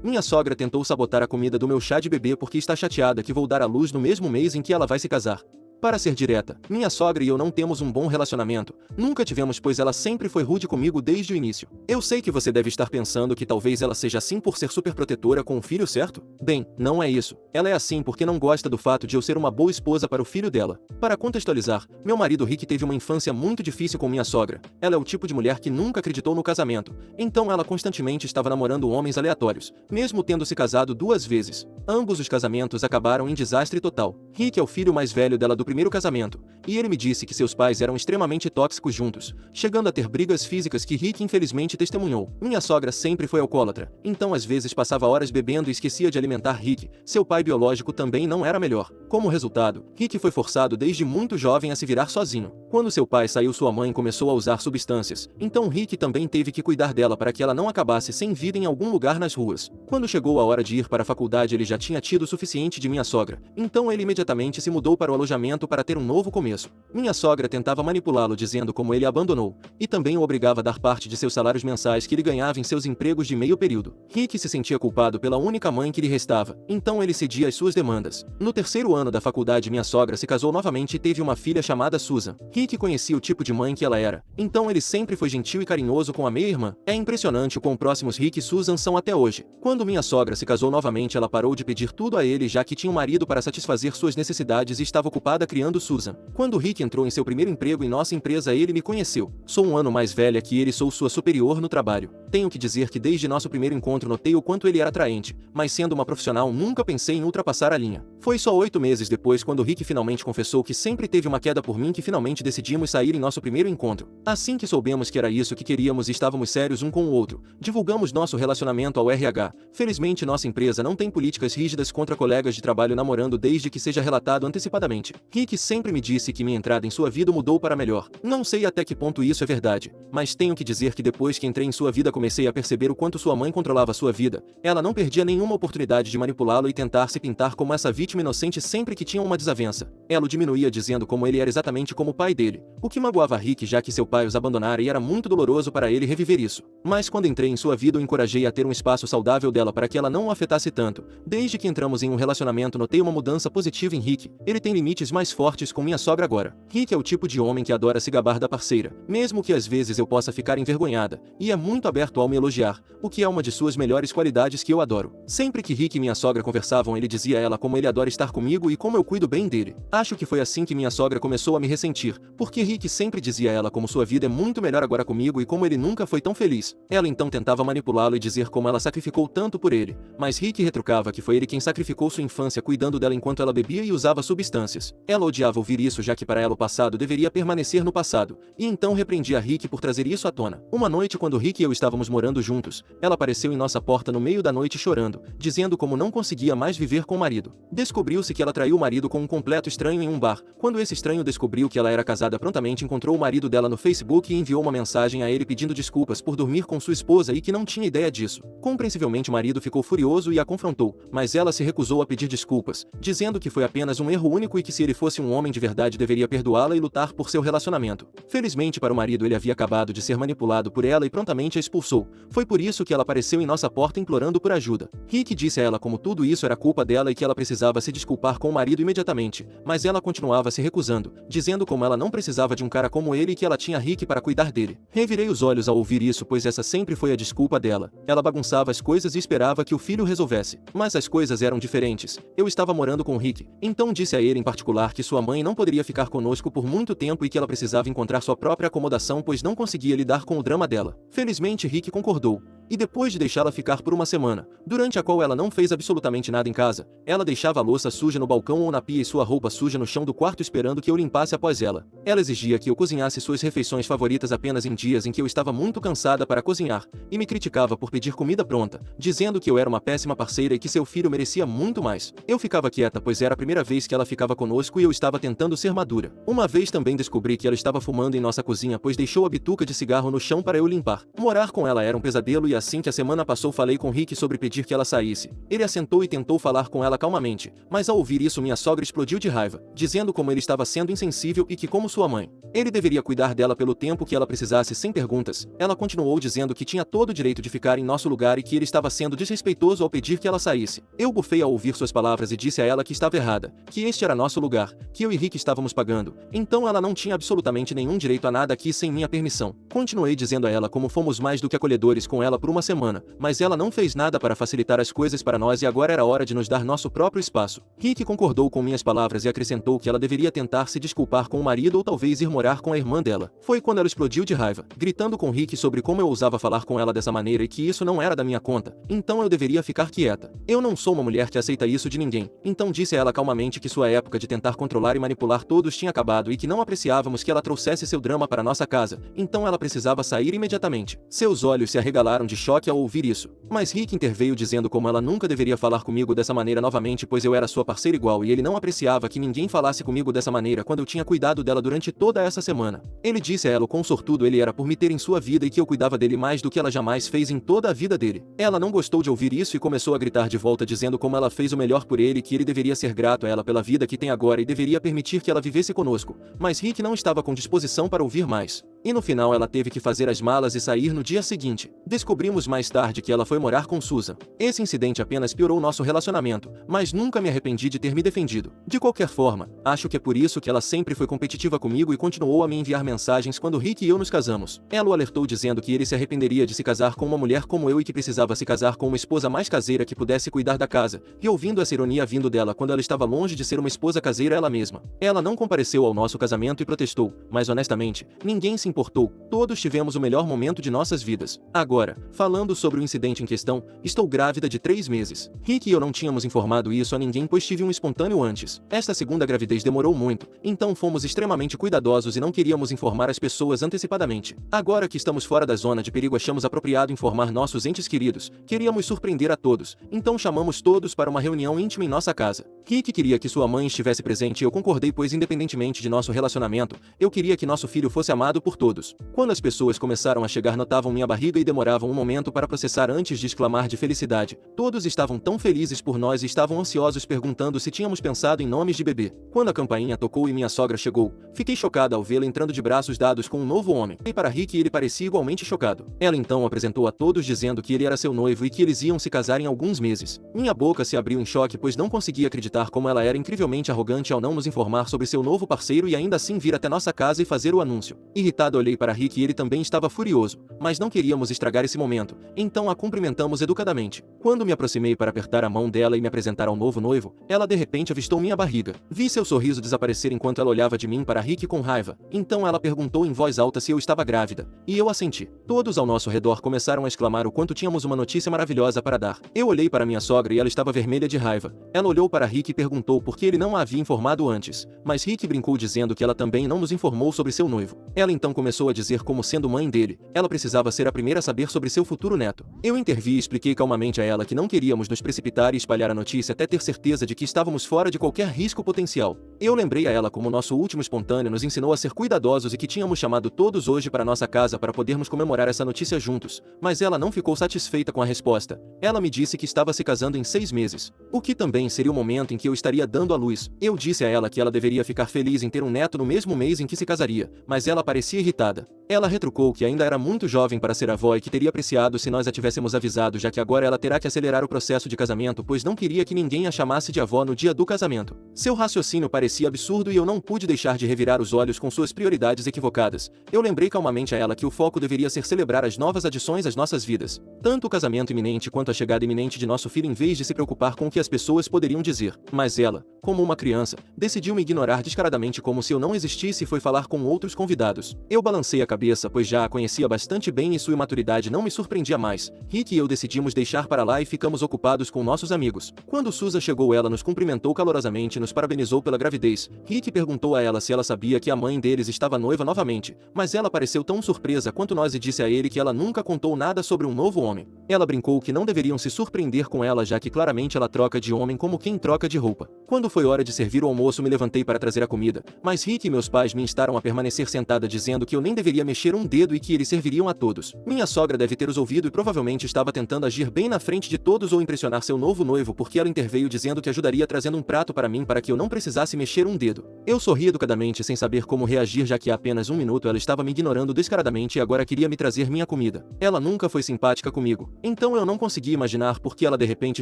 Minha sogra tentou sabotar a comida do meu chá de bebê porque está chateada que vou dar à luz no mesmo mês em que ela vai se casar. Para ser direta, minha sogra e eu não temos um bom relacionamento. Nunca tivemos, pois ela sempre foi rude comigo desde o início. Eu sei que você deve estar pensando que talvez ela seja assim por ser super protetora com o filho, certo? Bem, não é isso. Ela é assim porque não gosta do fato de eu ser uma boa esposa para o filho dela. Para contextualizar, meu marido Rick teve uma infância muito difícil com minha sogra. Ela é o tipo de mulher que nunca acreditou no casamento. Então ela constantemente estava namorando homens aleatórios, mesmo tendo se casado 2 vezes. Ambos os casamentos acabaram em desastre total. Rick é o filho mais velho dela do primeiro casamento, e ele me disse que seus pais eram extremamente tóxicos juntos, chegando a ter brigas físicas que Rick infelizmente testemunhou. Minha sogra sempre foi alcoólatra, então às vezes passava horas bebendo e esquecia de alimentar Rick. Seu pai biológico também não era melhor. Como resultado, Rick foi forçado desde muito jovem a se virar sozinho. Quando seu pai saiu, sua mãe começou a usar substâncias, então Rick também teve que cuidar dela para que ela não acabasse sem vida em algum lugar nas ruas. Quando chegou a hora de ir para a faculdade, ele já tinha tido o suficiente de minha sogra, então ele imediatamente se mudou para o alojamento para ter um novo começo. Minha sogra tentava manipulá-lo dizendo como ele a abandonou, e também o obrigava a dar parte de seus salários mensais que ele ganhava em seus empregos de meio período. Rick se sentia culpado pela única mãe que lhe restava, então ele cedia às suas demandas. No terceiro ano da faculdade, minha sogra se casou novamente e teve uma filha chamada Susan. Rick conhecia o tipo de mãe que ela era, então ele sempre foi gentil e carinhoso com a meia-irmã. É impressionante o quão próximos Rick e Susan são até hoje. Quando minha sogra se casou novamente, ela parou de pedir tudo a ele, já que tinha um marido para satisfazer suas necessidades e estava ocupada criando Susan. Quando Rick entrou em seu primeiro emprego em nossa empresa, ele me conheceu. Sou um ano mais velha que ele e sou sua superior no trabalho. Tenho que dizer que desde nosso primeiro encontro notei o quanto ele era atraente, mas sendo uma profissional nunca pensei em ultrapassar a linha. Foi só 8 meses depois, quando Rick finalmente confessou que sempre teve uma queda por mim, que finalmente decidimos sair em nosso primeiro encontro. Assim que soubemos que era isso que queríamos e estávamos sérios um com o outro, divulgamos nosso relacionamento ao RH. Felizmente nossa empresa não tem políticas rígidas contra colegas de trabalho namorando desde que seja relatado antecipadamente. Rick sempre me disse que minha entrada em sua vida mudou para melhor. Não sei até que ponto isso é verdade, mas tenho que dizer que depois que entrei em sua vida comecei a perceber o quanto sua mãe controlava sua vida. Ela não perdia nenhuma oportunidade de manipulá-lo e tentar se pintar como essa vítima inocente sempre que tinha uma desavença. Ela o diminuía dizendo como ele era exatamente como o pai dele, o que magoava Rick, já que seu pai os abandonara e era muito doloroso para ele reviver isso. Mas quando entrei em sua vida, o encorajei a ter um espaço saudável dela para que ela não o afetasse tanto. Desde que entramos em um relacionamento, notei uma mudança positiva em Rick. Ele tem limites mais fortes com minha sogra agora. Rick é o tipo de homem que adora se gabar da parceira, mesmo que às vezes eu possa ficar envergonhada, e é muito aberto ao me elogiar, o que é uma de suas melhores qualidades que eu adoro. Sempre que Rick e minha sogra conversavam, ele dizia a ela como ele adora estar comigo e como eu cuido bem dele. Acho que foi assim que minha sogra começou a me ressentir, porque Rick sempre dizia a ela como sua vida é muito melhor agora comigo e como ele nunca foi tão feliz. Ela então tentava manipulá-lo e dizer como ela sacrificou tanto por ele, mas Rick retrucava que foi ele quem sacrificou sua infância cuidando dela enquanto ela bebia e usava substâncias. Ela odiava ouvir isso, já que para ela o passado deveria permanecer no passado, e então repreendia Rick por trazer isso à tona. Uma noite, quando Rick e eu estávamos morando juntos, ela apareceu em nossa porta no meio da noite chorando, dizendo como não conseguia mais viver com o marido. Descobriu-se que ela traiu o marido com um completo estranho em um bar. Quando esse estranho descobriu que ela era casada, prontamente encontrou o marido dela no Facebook e enviou uma mensagem a ele pedindo desculpas por dormir com sua esposa e que não tinha ideia disso. Compreensivelmente o marido ficou furioso e a confrontou, mas ela se recusou a pedir desculpas, dizendo que foi apenas um erro único e que se ele fosse um homem de verdade deveria perdoá-la e lutar por seu relacionamento. Felizmente para o marido, ele havia acabado de ser manipulado por ela e prontamente a expulsou. Foi por isso que ela apareceu em nossa porta implorando por ajuda. Rick disse a ela como tudo isso era culpa dela e que ela precisava se desculpar com o marido imediatamente, mas ela continuava se recusando, dizendo como ela não precisava de um cara como ele e que ela tinha Rick para cuidar dele. Revirei os olhos ao ouvir isso, pois essa sempre foi a desculpa dela. Ela bagunçava as coisas e esperava que o filho resolvesse. Mas as coisas eram diferentes. Eu estava morando com Rick, então disse a ele em particular que sua mãe não poderia ficar conosco por muito tempo e que ela precisava encontrar sua própria acomodação, pois não conseguia lidar com o drama dela. Felizmente Rick concordou. E depois de deixá-la ficar por uma semana, durante a qual ela não fez absolutamente nada em casa, ela deixava a louça suja no balcão ou na pia e sua roupa suja no chão do quarto esperando que eu limpasse após ela. Ela exigia que eu cozinhasse suas refeições favoritas apenas em dias em que eu estava muito cansada para cozinhar, e me criticava por pedir comida pronta, dizendo que eu era uma péssima parceira e que seu filho merecia muito mais. Eu ficava quieta, pois era a primeira vez que ela ficava conosco e eu estava tentando ser madura. Uma vez também descobri que ela estava fumando em nossa cozinha, pois deixou a bituca de cigarro no chão para eu limpar. Morar com ela era um pesadelo e assim que a semana passou falei com Rick sobre pedir que ela saísse. Ele assentou e tentou falar com ela calmamente, mas ao ouvir isso minha sogra explodiu de raiva, dizendo como ele estava sendo insensível e que como sua mãe, ele deveria cuidar dela pelo tempo que ela precisasse sem perguntas. Ela continuou dizendo que tinha todo o direito de ficar em nosso lugar e que ele estava sendo desrespeitoso ao pedir que ela saísse. Eu bufei ao ouvir suas palavras e disse a ela que estava errada, que este era nosso lugar, que eu e Rick estávamos pagando, então ela não tinha absolutamente nenhum direito a nada aqui sem minha permissão. Continuei dizendo a ela como fomos mais do que acolhedores com ela por uma semana, mas ela não fez nada para facilitar as coisas para nós e agora era hora de nos dar nosso próprio espaço. Rick concordou com minhas palavras e acrescentou que ela deveria tentar se desculpar com o marido ou talvez ir morar com a irmã dela. Foi quando ela explodiu de raiva, gritando com Rick sobre como eu ousava falar com ela dessa maneira e que isso não era da minha conta, então eu deveria ficar quieta. Eu não sou uma mulher que aceita isso de ninguém, então disse a ela calmamente que sua época de tentar controlar e manipular todos tinha acabado e que não apreciávamos que ela trouxesse seu drama para nossa casa, então ela precisava sair imediatamente. Seus olhos se arregalaram de choque ao ouvir isso, mas Rick interveio dizendo como ela nunca deveria falar comigo dessa maneira novamente pois eu era sua parceira igual e ele não apreciava que ninguém falasse comigo dessa maneira quando eu tinha cuidado dela durante toda essa semana. Ele disse a ela o quão sortudo ele era por me ter em sua vida e que eu cuidava dele mais do que ela jamais fez em toda a vida dele. Ela não gostou de ouvir isso e começou a gritar de volta dizendo como ela fez o melhor por ele e que ele deveria ser grato a ela pela vida que tem agora e deveria permitir que ela vivesse conosco, mas Rick não estava com disposição para ouvir mais. E no final ela teve que fazer as malas e sair no dia seguinte. Descobrimos mais tarde que ela foi morar com Susan. Esse incidente apenas piorou nosso relacionamento, mas nunca me arrependi de ter me defendido. De qualquer forma, acho que é por isso que ela sempre foi competitiva comigo e continuou a me enviar mensagens quando Rick e eu nos casamos. Ela o alertou dizendo que ele se arrependeria de se casar com uma mulher como eu e que precisava se casar com uma esposa mais caseira que pudesse cuidar da casa, e ouvindo essa ironia vindo dela quando ela estava longe de ser uma esposa caseira ela mesma. Ela não compareceu ao nosso casamento e protestou, mas honestamente, ninguém se importou, todos tivemos o melhor momento de nossas vidas. Agora, falando sobre o incidente em questão, estou grávida de 3 meses. Rick e eu não tínhamos informado isso a ninguém pois tive um espontâneo antes. Esta segunda gravidez demorou muito, então fomos extremamente cuidadosos e não queríamos informar as pessoas antecipadamente. Agora que estamos fora da zona de perigo achamos apropriado informar nossos entes queridos, queríamos surpreender a todos, então chamamos todos para uma reunião íntima em nossa casa. Rick queria que sua mãe estivesse presente e eu concordei pois independentemente de nosso relacionamento, eu queria que nosso filho fosse amado por todos. Quando as pessoas começaram a chegar notavam minha barriga e demoravam um momento para processar antes de exclamar de felicidade. Todos estavam tão felizes por nós e estavam ansiosos perguntando se tínhamos pensado em nomes de bebê. Quando a campainha tocou e minha sogra chegou, fiquei chocada ao vê-la entrando de braços dados com um novo homem. E para Rick ele parecia igualmente chocado. Ela então apresentou a todos dizendo que ele era seu noivo e que eles iam se casar em alguns meses. Minha boca se abriu em choque pois não conseguia acreditar como ela era incrivelmente arrogante ao não nos informar sobre seu novo parceiro e ainda assim vir até nossa casa e fazer o anúncio. Irritado olhei para Rick e ele também estava furioso, mas não queríamos estragar esse momento, então a cumprimentamos educadamente. Quando me aproximei para apertar a mão dela e me apresentar ao novo noivo, ela de repente avistou minha barriga. Vi seu sorriso desaparecer enquanto ela olhava de mim para Rick com raiva, então ela perguntou em voz alta se eu estava grávida, e eu assenti. Todos ao nosso redor começaram a exclamar o quanto tínhamos uma notícia maravilhosa para dar. Eu olhei para minha sogra e ela estava vermelha de raiva. Ela olhou para Rick e perguntou por que ele não a havia informado antes, mas Rick brincou dizendo que ela também não nos informou sobre seu noivo. Ela então começou a dizer como sendo mãe dele, ela precisava ser a primeira a saber sobre seu futuro neto. Eu intervi e expliquei calmamente a ela que não queríamos nos precipitar e espalhar a notícia até ter certeza de que estávamos fora de qualquer risco potencial. Eu lembrei a ela como nosso último espontâneo nos ensinou a ser cuidadosos e que tínhamos chamado todos hoje para nossa casa para podermos comemorar essa notícia juntos, mas ela não ficou satisfeita com a resposta. Ela me disse que estava se casando em 6 meses, o que também seria o momento em que eu estaria dando à luz. Eu disse a ela que ela deveria ficar feliz em ter um neto no mesmo mês em que se casaria, mas ela parecia irritada. Ela retrucou que ainda era muito jovem para ser avó e que teria apreciado se nós a tivéssemos avisado já que agora ela terá que acelerar o processo de casamento pois não queria que ninguém a chamasse de avó no dia do casamento. Seu raciocínio parecia absurdo e eu não pude deixar de revirar os olhos com suas prioridades equivocadas. Eu lembrei calmamente a ela que o foco deveria ser celebrar as novas adições às nossas vidas, tanto o casamento iminente quanto a chegada iminente de nosso filho em vez de se preocupar com o que as pessoas poderiam dizer. Mas ela, como uma criança, decidiu me ignorar descaradamente como se eu não existisse e foi falar com outros convidados. Eu balancei a cabeça pois já a conhecia bastante bem e sua imaturidade não me surpreendia mais. Rick e eu decidimos deixar para lá e ficamos ocupados com nossos amigos. Quando Susan chegou ela nos cumprimentou calorosamente e nos parabenizou pela gravidez. Rick perguntou a ela se ela sabia que a mãe deles estava noiva novamente, mas ela pareceu tão surpresa quanto nós e disse a ele que ela nunca contou nada sobre um novo homem. Ela brincou que não deveriam se surpreender com ela já que claramente ela troca de homem como quem troca de roupa. Quando foi hora de servir o almoço me levantei para trazer a comida, mas Rick e meus pais me instaram a permanecer sentada dizendo que eu nem deveria mexer um dedo e que eles serviriam a todos. Minha sogra deve ter os ouvido e provavelmente estava tentando agir bem na frente de todos ou impressionar seu novo noivo porque ela interveio dizendo que ajudaria trazendo um prato para mim para que eu não precisasse mexer um dedo. Eu sorri educadamente sem saber como reagir já que há apenas um minuto ela estava me ignorando descaradamente e agora queria me trazer minha comida. Ela nunca foi simpática comigo, então eu não conseguia imaginar por que ela de repente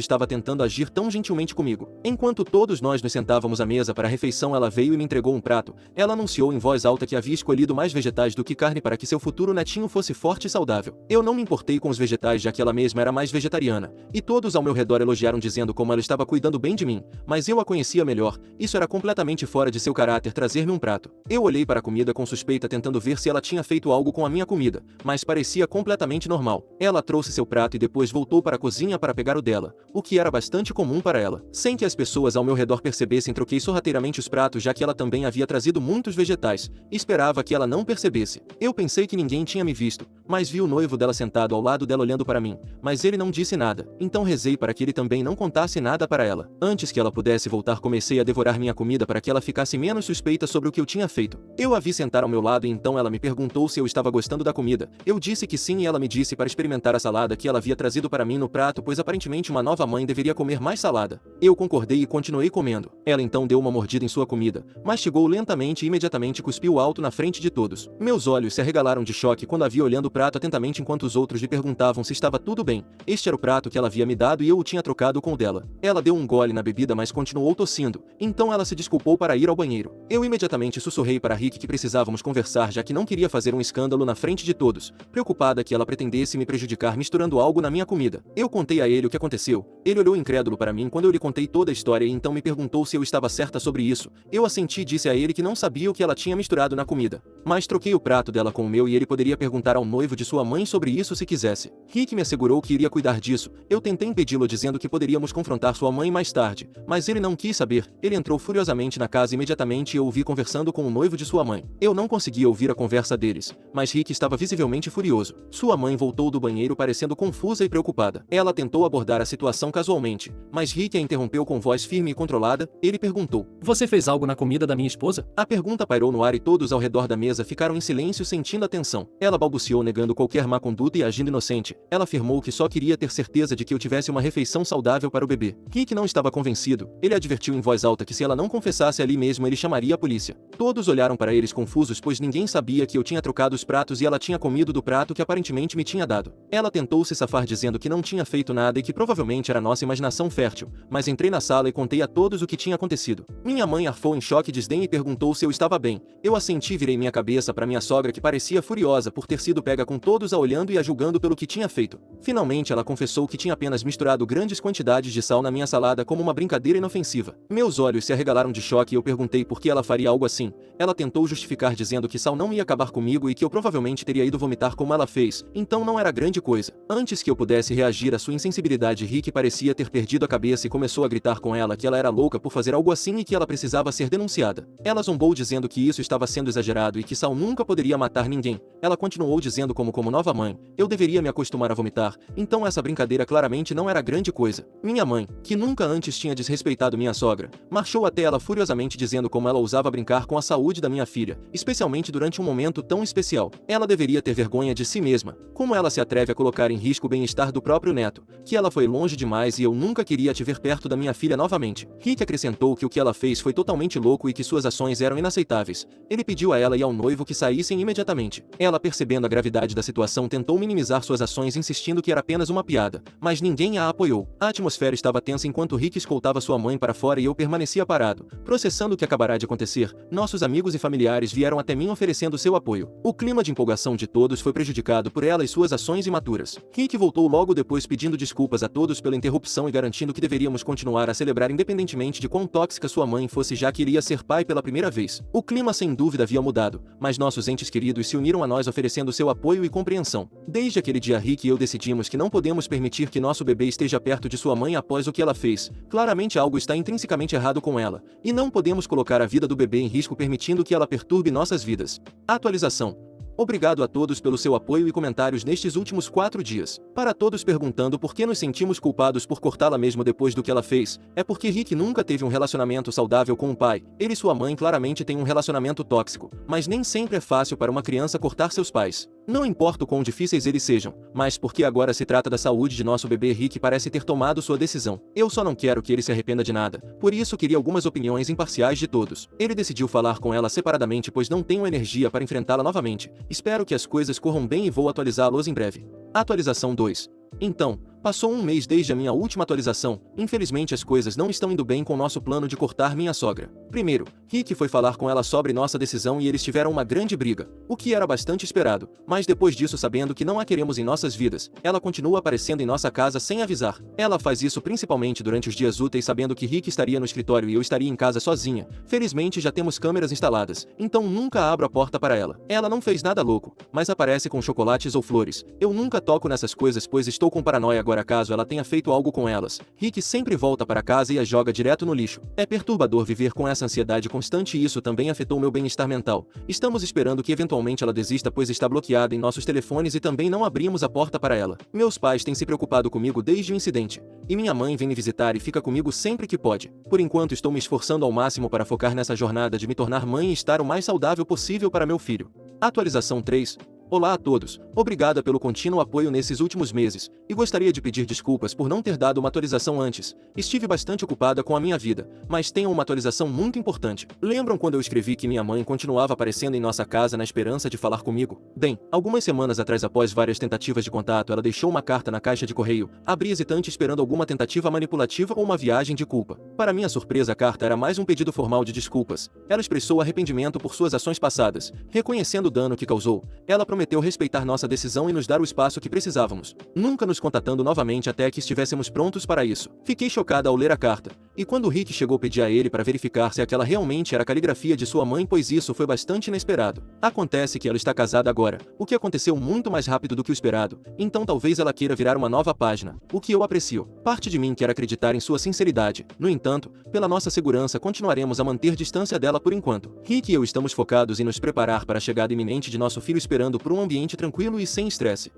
estava tentando agir tão gentilmente comigo. Enquanto todos nós nos sentávamos à mesa para a refeição, ela veio e me entregou um prato. Ela anunciou em voz alta que havia escolhido mais vegetais do que carne para que seu futuro netinho fosse forte e saudável. Eu não me importei com os vegetais já que ela mesma era mais vegetariana, e todos ao meu redor elogiaram dizendo como ela estava cuidando bem de mim, mas eu a conhecia melhor. Isso era completamente fora de seu caráter trazer-me um prato. Eu olhei para a comida com suspeita tentando ver se ela tinha feito algo com a minha comida, mas parecia completamente normal. Ela trouxe seu prato e depois voltou para a cozinha para pegar o dela, o que era bastante comum para ela. Sem que as pessoas ao meu redor percebessem, troquei sorrateiramente os pratos já que ela também havia trazido muitos vegetais. Esperava que ela não percebesse. Eu pensei que ninguém tinha me visto, mas vi o noivo dela sentado ao lado dela olhando para mim, mas ele não disse nada. Então rezei para que ele também não contasse nada para ela. Antes que ela pudesse voltar, comecei a devorar minha comida para que ela ficasse menos suspeita sobre o que eu tinha feito. Eu a vi sentar ao meu lado e então ela me perguntou se eu estava gostando da comida. Eu disse que sim e ela me disse para experimentar a salada que ela havia trazido para mim no prato, pois aparentemente uma nova mãe deveria comer mais salada. Eu concordei e continuei comendo. Ela então deu uma mordida em sua comida, mastigou lentamente e imediatamente cuspiu alto na frente de todos. Meus olhos se arregalaram de choque quando a vi olhando o prato atentamente enquanto os outros lhe perguntavam se estava tudo bem. Este era o prato que ela havia me dado e eu o tinha trocado com o dela. Ela deu um gole na bebida, mas continuou tossindo. Então ela se desculpou para ir ao banheiro. Eu imediatamente sussurrei para Rick que precisávamos conversar já que não queria fazer um escândalo na frente de todos, preocupada que ela pretendesse me prejudicar misturando algo na minha comida. Eu contei a ele o que aconteceu. Ele olhou incrédulo para mim quando eu lhe contei toda a história e então me perguntou se eu estava certa sobre isso. Eu assenti e disse a ele que não sabia o que ela tinha misturado na comida, mas troquei o prato dela com o meu e ele poderia perguntar ao noivo de sua mãe sobre isso se quisesse. Rick me assegurou que iria cuidar disso. Eu tentei impedi-lo dizendo que poderíamos confrontar sua mãe mais tarde, mas ele não quis saber. Ele entrou furiosamente na casa imediatamente e eu o vi conversando com o noivo de sua mãe. Eu não conseguia ouvir a conversa deles, mas Rick estava visivelmente furioso. Sua mãe voltou do banheiro parecendo confusa e preocupada. Ela tentou abordar a situação casualmente, mas Rick a interrompeu com voz firme e controlada. Ele perguntou: "Você fez algo na comida da minha esposa?" A pergunta pairou no ar e todos ao redor da mesa ficaram em silêncio sentindo a tensão. Ela balbuciou negando qualquer má conduta e agindo inocente. Ela afirmou que só queria ter certeza de que eu tivesse uma refeição saudável para o bebê. Rick não estava convencido. Ele advertiu em voz alta que se ela não confessasse ali mesmo ele chamaria a polícia. Todos olharam para eles confusos pois ninguém sabia que eu tinha trocado os pratos e ela tinha comido do prato que aparentemente me tinha dado. Ela tentou se safar dizendo que não tinha feito nada e que provavelmente era nossa imaginação fértil, mas entrei na sala e contei a todos o que tinha acontecido. Minha mãe arfou em choque e desdém e perguntou se eu estava bem. Eu assenti e virei minha cabeça para minha sogra que parecia furiosa por ter sido pega com todos a olhando e a julgando pelo que tinha feito. Finalmente ela confessou que tinha apenas misturado grandes quantidades de sal na minha salada como uma brincadeira inofensiva. Meus olhos se arregalaram de choque e eu perguntei por que ela faria algo assim. Ela tentou justificar dizendo que sal não ia acabar comigo e que eu provavelmente teria ido vomitar como ela fez, então não era grande coisa. Antes que eu pudesse reagir à sua insensibilidade, Rick parecia ter perdido a cabeça e começou a gritar com ela que ela era louca por fazer algo assim e que ela precisava ser denunciada. Ela zombou dizendo que isso estava sendo exagerado e que sal nunca poderia matar ninguém. Ela continuou dizendo como nova mãe, eu deveria me acostumar a vomitar, então essa brincadeira claramente não era grande coisa. Minha mãe, que nunca antes tinha desrespeitado minha sogra, marchou até ela furiosamente dizendo como ela ousava brincar com a saúde da minha filha, especialmente durante um momento tão especial. Ela deveria ter vergonha de si mesma. Como ela se atreve a colocar em risco o bem-estar do próprio neto? Que ela foi longe demais e eu nunca queria te ver perto da minha filha novamente. Rick acrescentou que o que ela fez foi totalmente louco e que suas ações eram inaceitáveis. Ele pediu a ela e ao noivo que saíssem imediatamente. Ela, percebendo a gravidade da situação, tentou minimizar suas ações insistindo que era apenas uma piada, mas ninguém a apoiou. A atmosfera estava tensa enquanto Rick escoltava sua mãe para fora e eu permanecia parado, processando o que acabará de acontecer. Nossos amigos e familiares vieram até mim oferecendo seu apoio. O clima de empolgação de todos foi prejudicado por ela e suas ações imaturas. Rick voltou logo depois pedindo desculpas a todos pela interrupção e garantindo que deveríamos continuar a celebrar independentemente de quão tóxica sua mãe fosse, já que iria ser pai pela primeira vez. O clima sem dúvida havia mudado, mas nossos entes queridos se uniram a nós oferecendo seu apoio e compreensão. Desde aquele dia, Rick e eu decidimos que não podemos permitir que nosso bebê esteja perto de sua mãe após o que ela fez. Claramente algo está intrinsecamente errado com ela, e não podemos colocar a vida do bebê em risco permitindo que ela perturbe nossas vidas. Atualização. Obrigado a todos pelo seu apoio e comentários nestes últimos 4 dias. Para todos perguntando por que nos sentimos culpados por cortá-la mesmo depois do que ela fez, é porque Rick nunca teve um relacionamento saudável com o pai. Ele e sua mãe claramente têm um relacionamento tóxico, mas nem sempre é fácil para uma criança cortar seus pais. Não importa o quão difíceis eles sejam, mas porque agora se trata da saúde de nosso bebê, Rick parece ter tomado sua decisão. Eu só não quero que ele se arrependa de nada, por isso queria algumas opiniões imparciais de todos. Ele decidiu falar com ela separadamente pois não tenho energia para enfrentá-la novamente. Espero que as coisas corram bem e vou atualizá-los em breve. Atualização 2. Então, passou um mês desde a minha última atualização, infelizmente as coisas não estão indo bem com nosso plano de cortar minha sogra. Primeiro, Rick foi falar com ela sobre nossa decisão e eles tiveram uma grande briga, o que era bastante esperado, mas depois disso, sabendo que não a queremos em nossas vidas, ela continua aparecendo em nossa casa sem avisar. Ela faz isso principalmente durante os dias úteis, sabendo que Rick estaria no escritório e eu estaria em casa sozinha. Felizmente já temos câmeras instaladas, então nunca abro a porta para ela. Ela não fez nada louco, mas aparece com chocolates ou flores. Eu nunca toco nessas coisas pois estou com paranoia agora caso ela tenha feito algo com elas. Rick sempre volta para casa e as joga direto no lixo. É perturbador viver com essa ansiedade constante e isso também afetou meu bem-estar mental. Estamos esperando que eventualmente ela desista pois está bloqueada em nossos telefones e também não abrimos a porta para ela. Meus pais têm se preocupado comigo desde o incidente. E minha mãe vem me visitar e fica comigo sempre que pode. Por enquanto estou me esforçando ao máximo para focar nessa jornada de me tornar mãe e estar o mais saudável possível para meu filho. Atualização 3. Olá a todos, obrigada pelo contínuo apoio nesses últimos meses, e gostaria de pedir desculpas por não ter dado uma atualização antes. Estive bastante ocupada com a minha vida, mas tenho uma atualização muito importante. Lembram quando eu escrevi que minha mãe continuava aparecendo em nossa casa na esperança de falar comigo? Bem, algumas semanas atrás, após várias tentativas de contato, ela deixou uma carta na caixa de correio. Abri hesitante esperando alguma tentativa manipulativa ou uma viagem de culpa. Para minha surpresa, a carta era mais um pedido formal de desculpas. Ela expressou arrependimento por suas ações passadas, reconhecendo o dano que causou. Ela prometeu respeitar nossa decisão e nos dar o espaço que precisávamos, nunca nos contatando novamente até que estivéssemos prontos para isso. Fiquei chocada ao ler a carta, e quando Rick chegou pedi a ele para verificar se aquela realmente era a caligrafia de sua mãe pois isso foi bastante inesperado. Acontece que ela está casada agora, o que aconteceu muito mais rápido do que o esperado, então talvez ela queira virar uma nova página, o que eu aprecio. Parte de mim quer acreditar em sua sinceridade, no entanto, pela nossa segurança continuaremos a manter distância dela por enquanto. Rick e eu estamos focados em nos preparar para a chegada iminente de nosso filho esperando por um ambiente tranquilo e sem estresse.